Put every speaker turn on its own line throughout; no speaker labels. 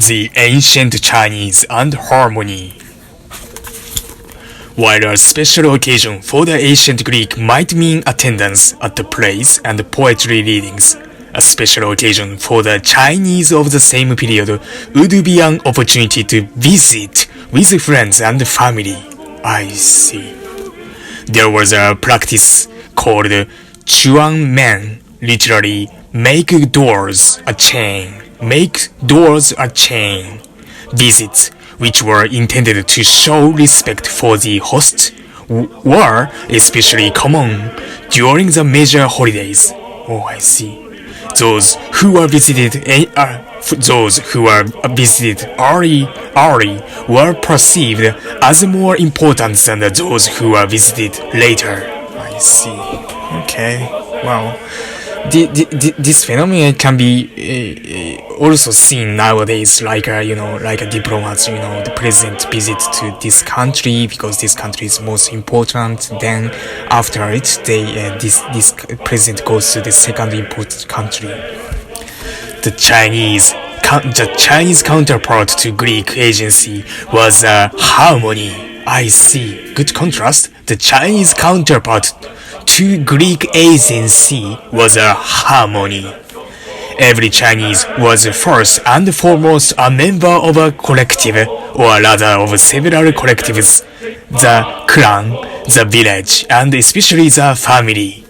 The ancient Chinese and harmony. While a special occasion for the ancient Greek might mean attendance at the plays and poetry readings, a special occasion for the Chinese of the same period would be an opportunity to visit with friends and family. I see. There was a practice called Chuan-men, literally make doors a chain. Make doors a chain. Visits, which were intended to show respect for the host, were especially common during the major holidays. Oh, I see. Those who were visited early were perceived as more important than those who were visited later. I see. Okay. Wow. This phenomenon can be also seen nowadays, like a diplomat, the president visit to this country because this country is most important. Then after it, this president goes to the second important country. The Chinese counterpart to Greek agency was Harmoney. I see. Good contrast. The Chinese counterpart to Greek agency was a Harmoney. Every Chinese was first and foremost a member of a collective, or rather of several collectives, the clan, the village, and especially the family.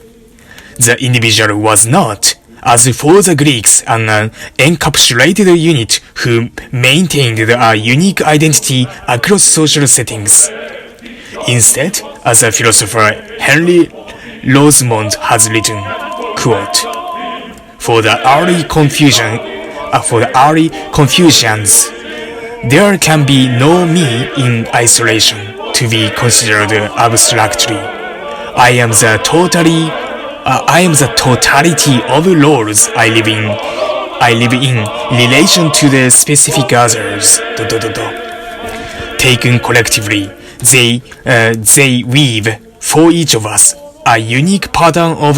The individual was not, as for the Greeks, an encapsulated unit who maintained a unique identity across social settings. Instead, as a philosopher Henry Rosemont has written, quote, For the early Confucians, there can be no me in isolation to be considered abstractly. I am the totality of roles I live in relation to the specific others. Taken collectively, they weave for each of us a unique pattern of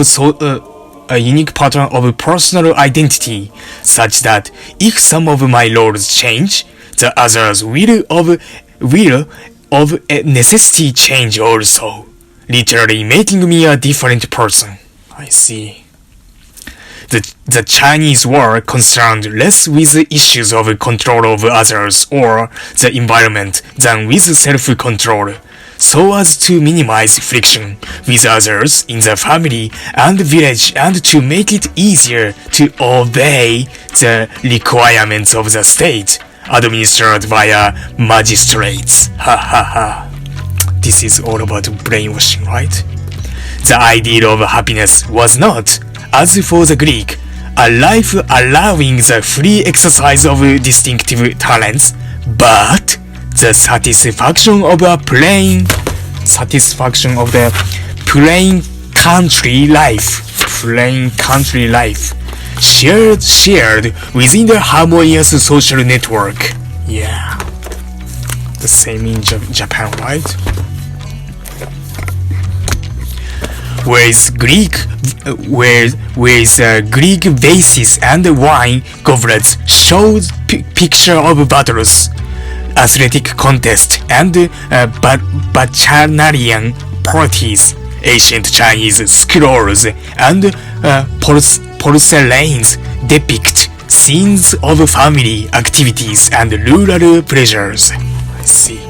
personal identity, such that if some of my roles change, the others will of necessity change also, literally making me a different person. I see. The Chinese were concerned less with the issues of control of others or the environment than with self-control, so as to minimize friction with others in the family and village and to make it easier to obey the requirements of the state administered via magistrates. Ha ha ha. This is all about brainwashing, right? The ideal of happiness was not, as for the Greek, a life allowing the free exercise of distinctive talents, but the satisfaction of the plain country life, shared within the harmonious social network. Yeah, the same in Japan, right? With Greek vases and wine goblets showed picture of battles, athletic contests, and bacchanalian parties. Ancient Chinese scrolls and porcelains depict scenes of family activities and rural pleasures. I see.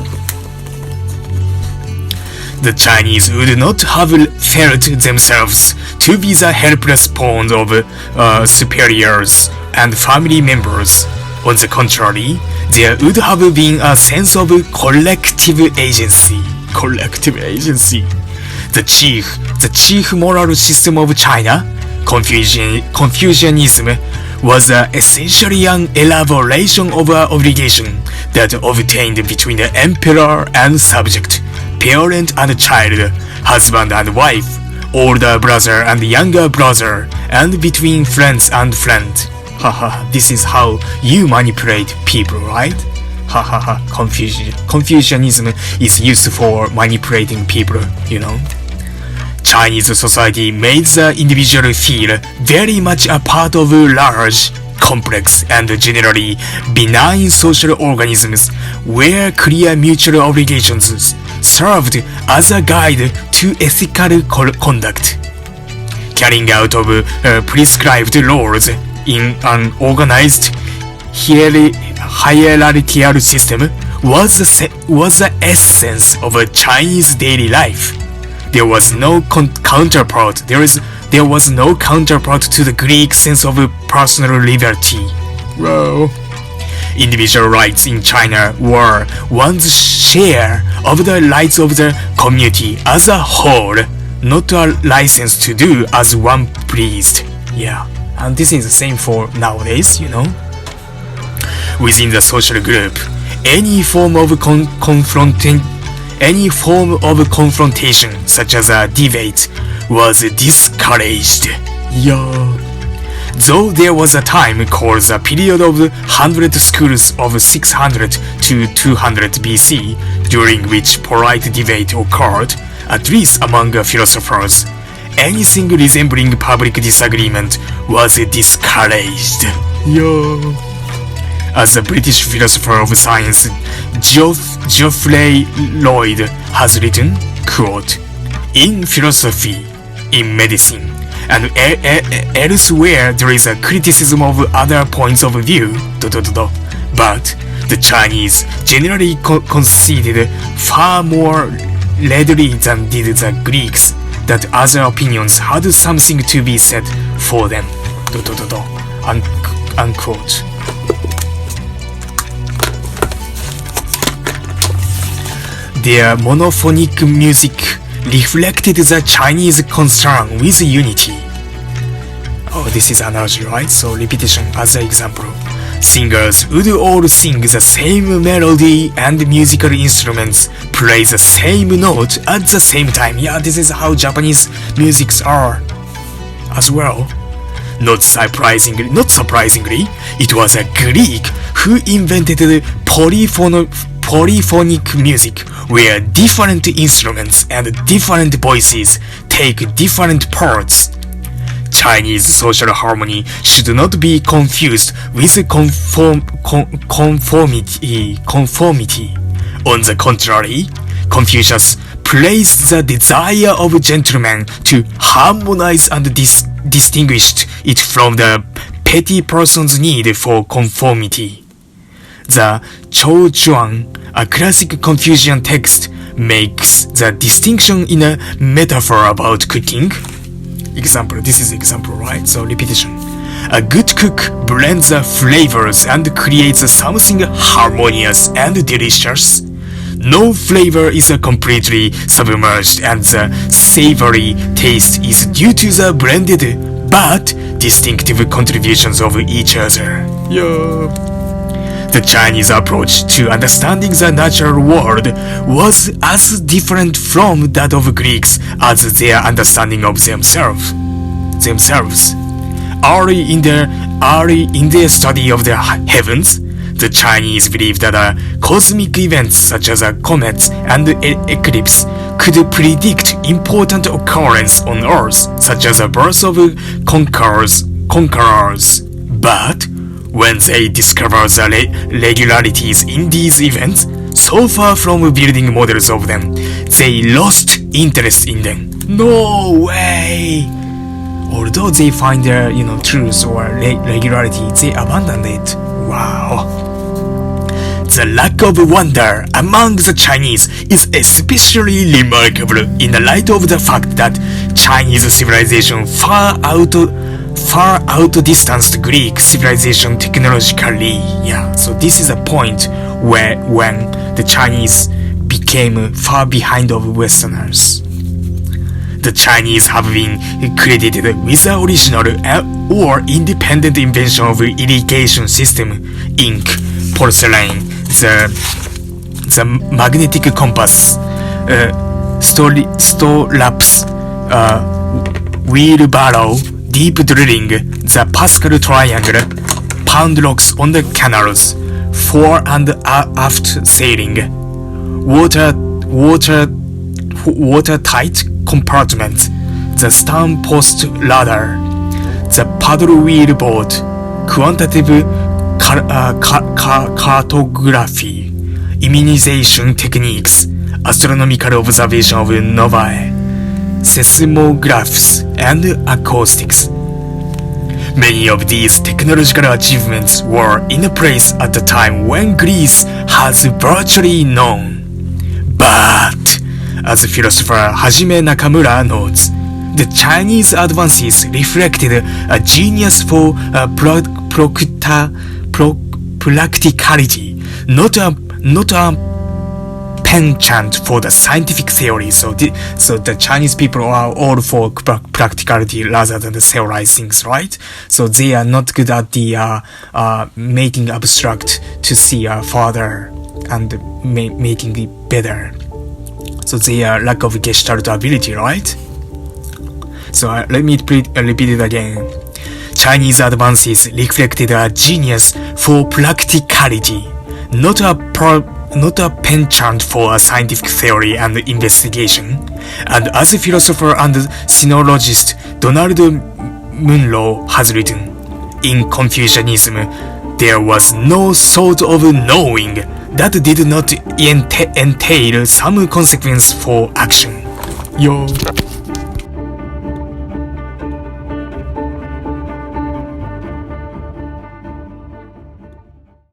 The Chinese would not have felt themselves to be the helpless pawns of superiors and family members. On the contrary, there would have been a sense of collective agency. The chief moral system of China, Confucianism, was essentially an elaboration of an obligation that obtained between the emperor and subject, parent and child, husband and wife, older brother and younger brother, and between friends and friend. Haha, this is how you manipulate people, right? Haha, Confucianism is used for manipulating people, Chinese society made the individual feel very much a part of a large complex and generally benign social organisms where clear mutual obligations served as a guide to ethical conduct. Carrying out of prescribed laws in an organized hierarchical system was the essence of a Chinese daily life. There was no counterpart. There was no counterpart to the Greek sense of personal liberty. Wow. Individual rights in China were one's share of the rights of the community as a whole, not a license to do as one pleased. Yeah, and this is the same for nowadays, Within the social group, any form of confrontation, such as a debate, was discouraged. Yeah. Though there was a time called the period of 100 schools of 600 to 200 BC, during which polite debate occurred, at least among philosophers, anything resembling public disagreement was discouraged. Yeah. As the British philosopher of science Geoffrey Lloyd has written, quote, "In philosophy, in medicine, and elsewhere there is a criticism of other points of view, but the Chinese generally conceded far more readily than did the Greeks that other opinions had something to be said for them." Unquote. Their monophonic music reflected the Chinese concern with unity. Oh, this is analogy, right? So repetition as an example. Singers would all sing the same melody and musical instruments play the same note at the same time. Yeah, this is how Japanese musics are as well. Not surprisingly, it was a Greek who invented the polyphonic music, where different instruments and different voices take different parts. Chinese social harmony should not be confused with conformity. On the contrary, Confucius praised the desire of gentlemen to harmonize and distinguished it from the petty person's need for conformity. The Chou Chuan, a classic Confucian text, makes the distinction in a metaphor about cooking. Example, this is example, right? So repetition. A good cook blends the flavors and creates something harmonious and delicious. No flavor is completely submerged, and the savory taste is due to the blended but distinctive contributions of each other. Yeah. The Chinese approach to understanding the natural world was as different from that of Greeks as their understanding of themselves. Early in their study of the heavens, the Chinese believed that cosmic events such as comets and eclipse could predict important occurrences on Earth, such as the birth of conquerors. But when they discovered the regularities in these events, so far from building models of them, they lost interest in them. No way! Although they find their, truth or regularity, they abandoned it. Wow. The lack of wonder among the Chinese is especially remarkable in the light of the fact that Chinese civilization far outdistanced Greek civilization technologically. Yeah, so this is a point when the Chinese became far behind of Westerners. The Chinese have been credited with the original or independent invention of irrigation system, ink, porcelain, the magnetic compass, storaps, wheelbarrow, deep drilling, the Pascal triangle, pound locks on the canals, fore and aft sailing, watertight compartment, the stern post ladder, the paddle wheel boat, quantitative cartography, immunization techniques, astronomical observation of novae, seismographs, and acoustics. Many of these technological achievements were in place at the time when Greece has virtually none. But, as philosopher Hajime Nakamura notes, the Chinese advances reflected a genius for practicality, not a penchant for the scientific theory. So the Chinese people are all for practicality rather than the theorize things, right? So they are not good at the making abstract to see further and making it better. So they are lack of gestalt ability, right? So let me repeat it again. Chinese advances reflected a genius for practicality, not a penchant for a scientific theory and investigation. And as a philosopher and sinologist Donald Munro has written, in Confucianism, there was no sort of knowing that did not entail some consequence for action. Yo.